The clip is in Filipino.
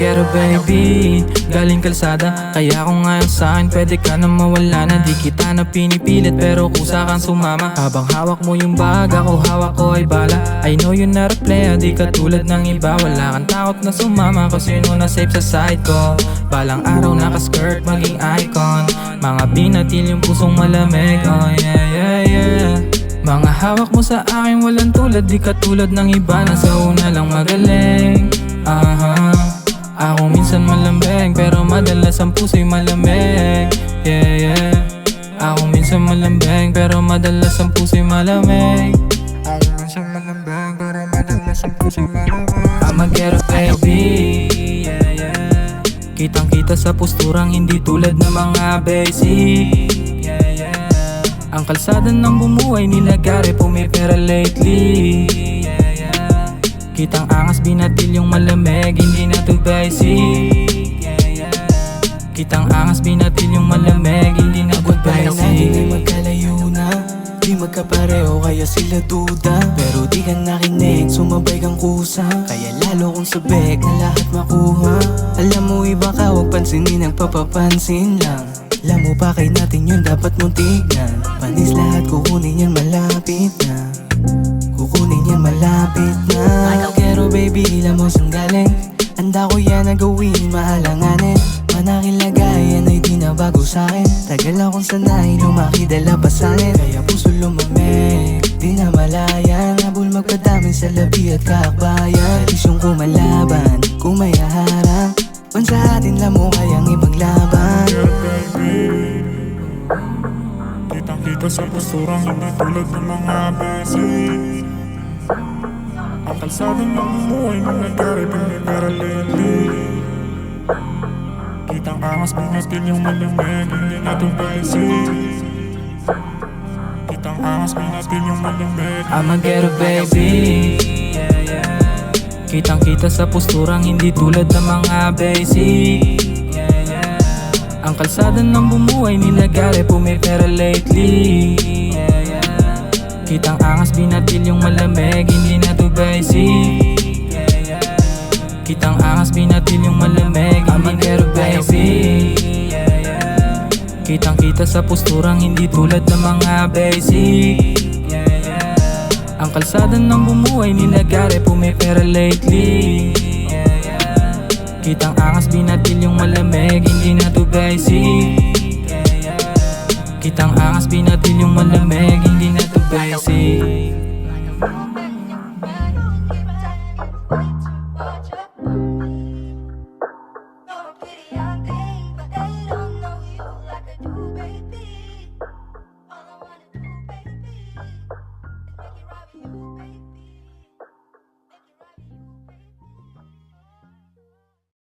ghetto baby, galing kalsada. Kaya kung ayaw sa'kin, pwede ka na mawala na. Di kita na pinipilit pero kusa kang sumama. Habang hawak mo yung bag, ako hawak ko ay bala. I know you're not a player, di ka tulad ng iba. Wala kang takot na sumama kasi yun na safe sa side ko. Balang araw naka-skirt, maging icon. Mga binatil yung pusong malamig, oh yeah, yeah, yeah. Mga hawak mo sa akin walang tulad, di ka tulad ng iba. Nasa una lang magaling, ako minsan malambing pero madalas ang puso'y malamig, yeah, yeah. Ako minsan malambing pero madalas ang puso'y malamig. Ako minsan malambing pero madalas ang puso'y malamig. I'm a ghetto baby, yeah, yeah. Kitang kita sa posturang hindi tulad ng mga basic, yeah, yeah. Ang kalsada ng bumuhay nila gare pumipera lately, yeah, yeah. Kitang angas binatil yung malamig, hindi na to basic, yeah, yeah. Kitang angas binatil yung malamig, hindi na to basic. Natin ay magkalayo na, di magkapareho kaya sila duda. Pero di ka nakinig, sumabay kang kusa. Kaya lalo kong sabik na lahat makuha. Alam mo iba ka, huwag pansinin ang papapansin lang. Alam mo pa kay natin yun dapat mong tignan. Panis lahat kukunin yan malapit na. Kukunin yan malapit na. Pero baby alam mo sang galing. Handa ko yan na gawin mahalanganin. Manakil na gaya ay di na bago sa'kin. Tagal akong sanay lumaki dala pa sa'kin. Kaya puso lumamig, di na malayan. Habol magpadami sa labi at kakbayan. Isyong kumalaban, kung may haharang. Man sa atin lang mo kayang ipaglaban. Kitang kita sa posturang hindi tulad ng mga basic. Ang kalsada ng bumuhay nung nagkari pinipera lately. Kitang angas binatil yung malamig, hindi na to basic. Kitang angas binatil yung malamig. I'm a ghetto baby, yeah, yeah. Kitang kita sa posturang hindi tulad ng mga basic, yeah, yeah. Ang kalsada ng bumuhay nila gare pumipera lately, yeah, yeah. Kitang angas binatil yung malamig, hindi na to basic, yeah, yeah. Kitang angas binatil yung malamig, I'm a ghetto baby, yeah, yeah. Kitang kita sa posturang hindi tulad ng mga basic, yeah, yeah. Ang kalsada ng bumuhay nila gare pumipera lately, yeah, yeah. Kitang angas binatil yung malamig, hindi na to basic, yeah, yeah. Kitang angas binatil yung malamig, hindi na to basic.